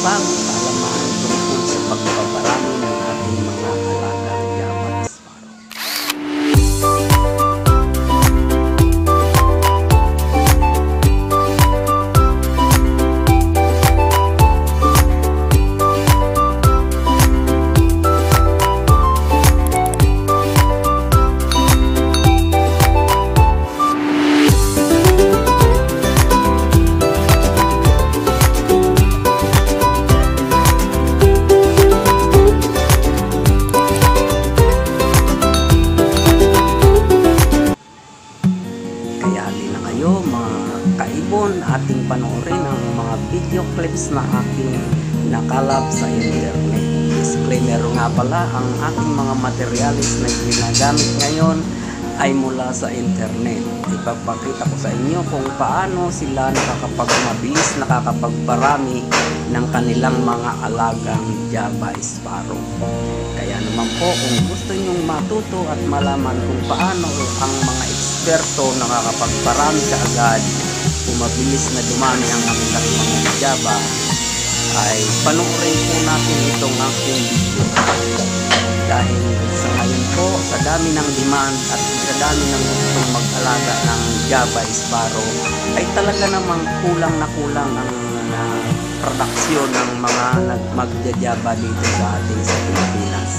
bagong kaalaman tungkol sa pagpaparami ng ating mga alagang Java Sparrow. Ating panoorin ang mga video clips na aking nakalap sa internet. Disclaimer nga pala, ang ating mga materialis na ginagamit ngayon ay mula sa internet. Ipapakita ko sa inyo kung paano sila nakakapagparami ng kanilang mga alagang Java Sparrow. Kaya naman po, kung gusto nyong matuto at malaman kung paano ang mga eksperto nakakapagparami kaagad mabilis na dumami ang kanilang mga Java, ay panoorin po natin itong aking video. Dahil sa ngayon po, sa dami ng demand at sa dami ng gustong mag-alaga ng Java Sparrow, ay talaga namang kulang na kulang ang produksyon ng mga magja-Java dito sa ating sa Pilipinas.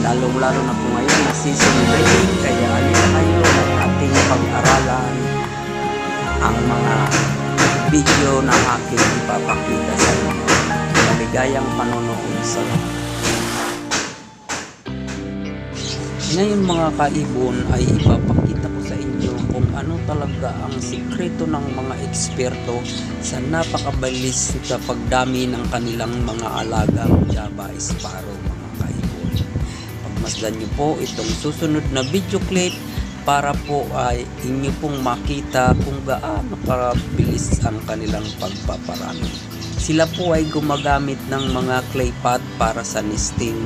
Lalong-lalo na po ngayon na season breeding, kaya alin kayo ng ating pag-aralan ang mga video na aking ipapakita sa inyo. Maligayang panonood sa lahat. Ngayon mga kaibon ay ipapakita ko sa inyo kung ano talaga ang sikreto ng mga eksperto sa napakabilis sa pagdami ng kanilang mga alagang Java Sparrow mga kaibon. Pagmasdan nyo po itong susunod na video clip para po ay inyo pong makita kung gaano karabilis ang kanilang pagpaparami. Sila po ay gumagamit ng mga clay pot para sa nesting,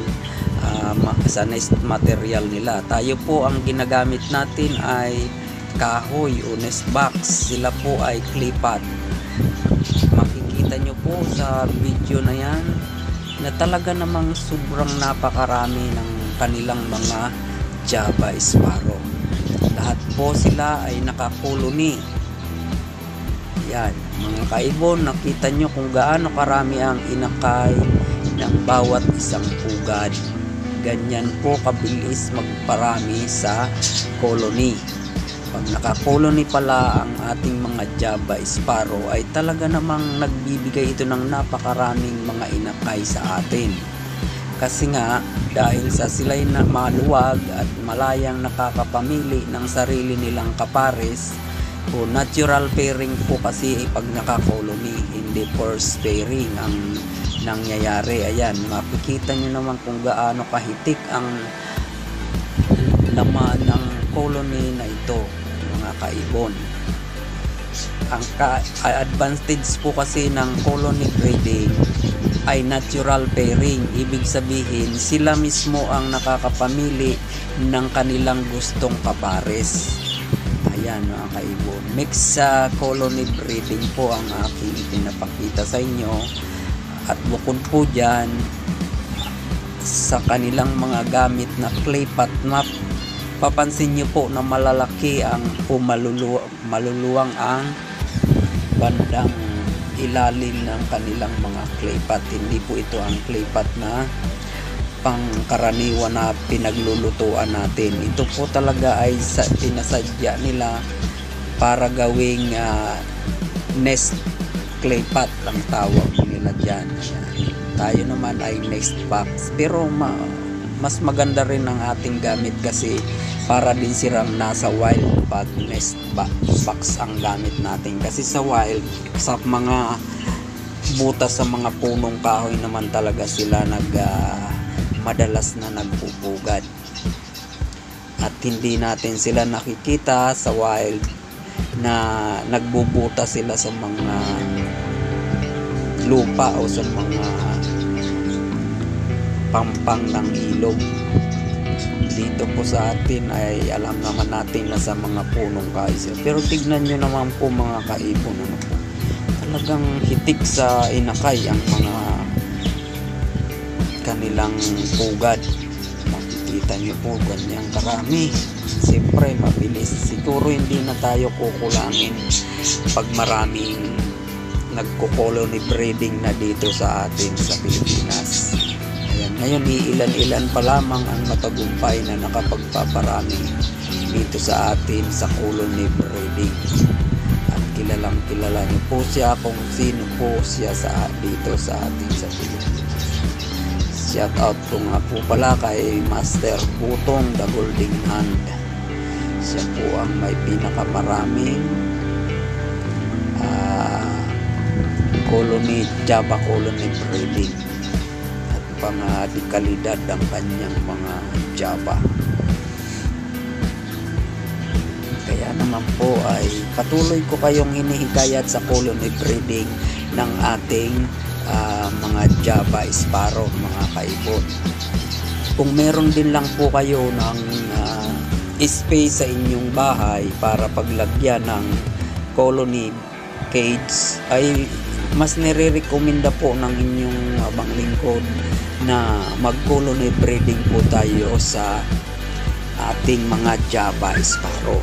sa nest material nila. Tayo po ang ginagamit natin ay kahoy o nest box. Sila po ay clay pot. Makikita nyo po sa video na yan na talaga namang sobrang napakarami ng kanilang mga Java Sparrow. Lahat po sila ay nakakoloni. Yan, mga kaibon, nakita nyo kung gaano karami ang inakay ng bawat isang pugad. Ganyan po kabilis magparami sa colony. Pag nakakoloni pala ang ating mga Java Sparrow, ay talaga namang nagbibigay ito ng napakaraming mga inakay sa atin. Kasi nga, dahil sa sila'y na maluwag at malayang nakakapamili ng sarili nilang kapares, o natural pairing po kasi pag nakakoloni, hindi forced pairing ang nangyayari. Ayan, makikita nyo naman kung gaano kahitik ang laman ng colony na ito, mga kaibon. Ang advantage po kasi ng colony breeding ay natural pairing. Ibig sabihin, sila mismo ang nakakapamili ng kanilang gustong kapares. Ayan mga kaibon. Mix sa colony breeding po ang aking pinapakita sa inyo. At bukod po dyan, sa kanilang mga gamit na clay pot map, papansin nyo po na malalaki ang maluluwang ang bandang ilalim ng kanilang mga clay pot. Hindi po ito ang clay pot na pangkaraniwan na pinaglulutuan natin. Ito po talaga ay pinasadya nila para gawing nest clay pot lang tawag nila dyan. Tayo naman ay nest box, pero mas maganda rin ang ating gamit kasi para din silang nasa wild pag nest box ang gamit natin. Kasi sa wild, sa mga butas sa mga punong kahoy naman talaga sila madalas na nagpupugad. At hindi natin sila nakikita sa wild na nagbubuta sila sa mga lupa o sa mga pampang ng ilog. Dito po sa atin ay alam naman natin na sa mga punong kahoy. Pero tignan nyo naman po mga kaibon, ano po, talagang hitik sa inakay ang mga kanilang pugad. Makikita nyo po ganyang karami. Siyempre mabilis, siguro hindi na tayo kukulangin pag maraming nagko-colony breeding na dito sa atin sa Pilipinas. Ayan, ngayon iilan-ilan pa lamang ang matagumpay na nakapagpaparami dito sa atin sa colony breeding. At kilalang kilala niyo po siya kung sino po siya dito sa atin sa Pilipinas. Shout out ko nga po pala kay Master Butong the Golden Hand. Siya po ang may pinakamaraming Java colony breeding at pang-dekalidad ang kanyang mga Java. Kaya naman po ay patuloy ko kayong hinihikayat sa colony breeding ng ating mga Java Sparrow, mga kaibon. Kung meron din lang po kayo ng space sa inyong bahay para paglagyan ng colony cage, ay mas nire-recommenda po ng inyong abang lingkod na mag-colony breeding po tayo sa ating mga Java Sparrow.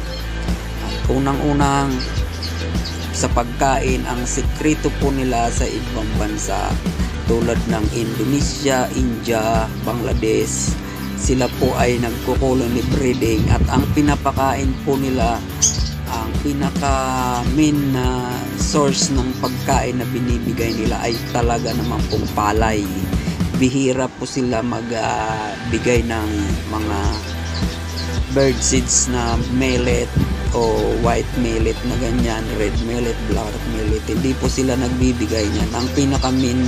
At unang-unang sa pagkain, ang sikreto po nila sa ibang bansa tulad ng Indonesia, India, Bangladesh, sila po ay nagko-colony breeding at ang pinapakain po nila, ang pinaka main na source ng pagkain na binibigay nila ay talaga naman pong palay. Bihira po sila magbigay ng mga bird seeds na millet o white millet na ganyan, red millet, black millet. Hindi po sila nagbibigay niyan. Ang pinaka main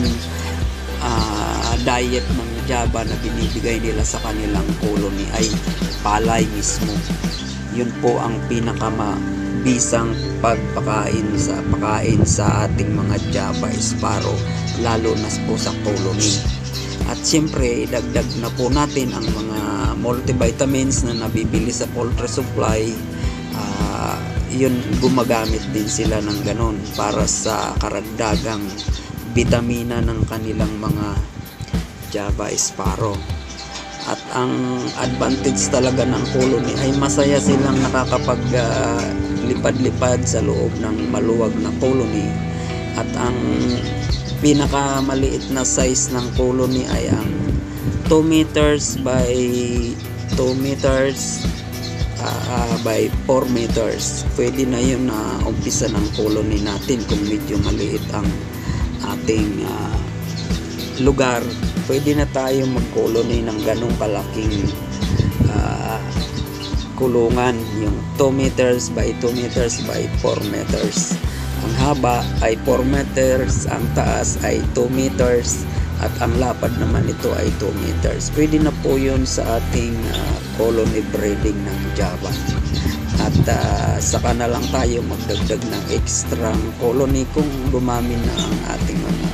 diet ng Java na binibigay nila sa kanilang colony ay palay mismo. Yun po ang pinakamabisang pagpakain sa ating mga Java Sparrow, lalo na po sa colony. At siyempre dagdag na po natin ang mga multivitamins na nabibili sa poultry supply. Yun, gumagamit din sila ng ganon para sa karagdagang vitamina ng kanilang mga Java Sparrow. At ang advantage talaga ng colony ay masaya silang nakakapaglipad-lipad sa loob ng maluwag na colony. At ang pinakamaliit na size ng colony ay ang 2 meters by 2 meters by 4 meters. Pwede na yun na umpisa ng colony natin kung medyo maliit ang ating lugar. Pwede na tayo mag-colony ng ganong kalaking kulungan, yung 2 meters by 2 meters by 4 meters. Ang haba ay 4 meters, ang taas ay 2 meters, at ang lapad naman ito ay 2 meters. Pwede na po yun sa ating colony breeding ng Java. At saka na lang tayo magdagdag ng extra colony kung dumami na ang ating mga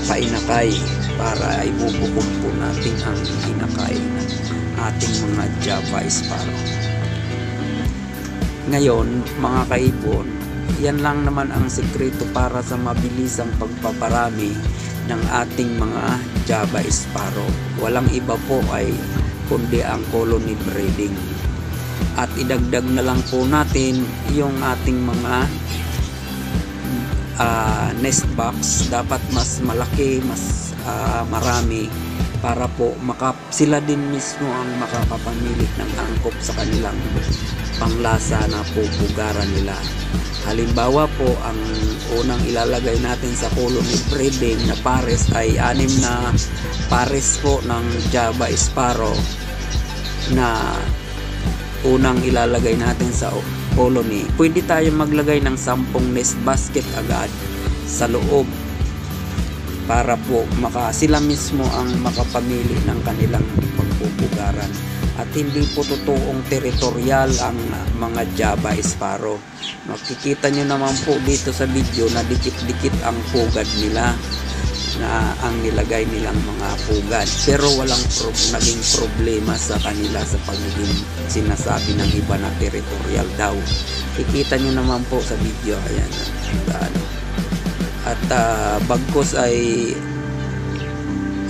kainakay, para ay bubukod po natin ang inakay ng ating mga Java Sparrow. Ngayon mga kaibon, yan lang naman ang sikreto para sa mabilisang pagpaparami ng ating mga Java Sparrow. Walang iba po ay kundi ang colony breeding. At idagdag na lang po natin yung ating mga nest box. Dapat mas malaki, mas marami, para po sila din mismo ang makakapamilit ng angkop sa kanilang panglasa na pupugaran nila. Halimbawa po, ang unang ilalagay natin sa colony breeding na pares ay 6 na pares po ng Java Sparrow na unang ilalagay natin sa colony. Pwede tayo maglagay ng 10 nest basket agad sa loob, para po sila mismo ang makapamili ng kanilang pagpupugaran. At hindi po totoong teritorial ang mga Java Sparrow. Makikita nyo naman po dito sa video na dikit-dikit ang pugad nila, na ang nilagay nilang mga pugad, pero walang naging problema sa kanila sa pagiging sinasabi ng iba na territorial daw. Kikita nyo naman po sa video, ayan, At bagkus ay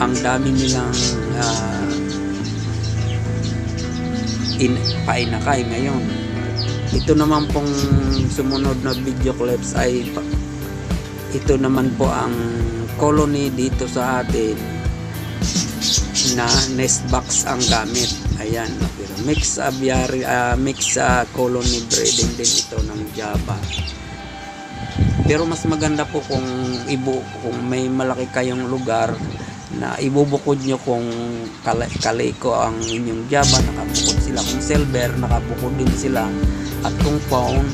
ang dami nilang painakay ngayon. Ito naman pong sumunod na video clips ay ito naman po ang colony dito sa atin na nest box ang gamit. Ayan, pero mix aviary, mix colony breeding din ito ng Java. Pero mas maganda po kung may malaki kayong lugar na ibubukod nyo kung kaliko ang inyong Java, nakabukod sila. Kung silver, nakabukod din sila. At kung fawn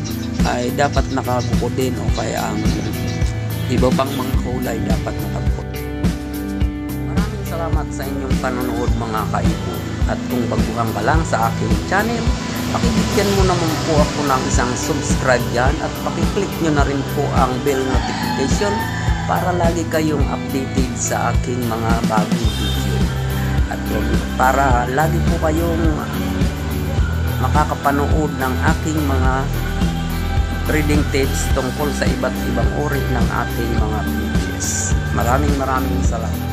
ay dapat nakabukod din, o kaya ang iba pang mga kulay dapat nakabukod. Maraming salamat sa inyong panonood mga kaibon. At kung baguhan ka lang sa aking channel, pakibigyan mo naman po ako ng isang subscribe dyan at pakiclick nyo na rin po ang bell notification para lagi kayong updated sa aking mga bagong video. At para lagi po kayong makakapanood ng aking mga breeding tips tungkol sa iba't ibang uri ng ating mga videos. Maraming salamat.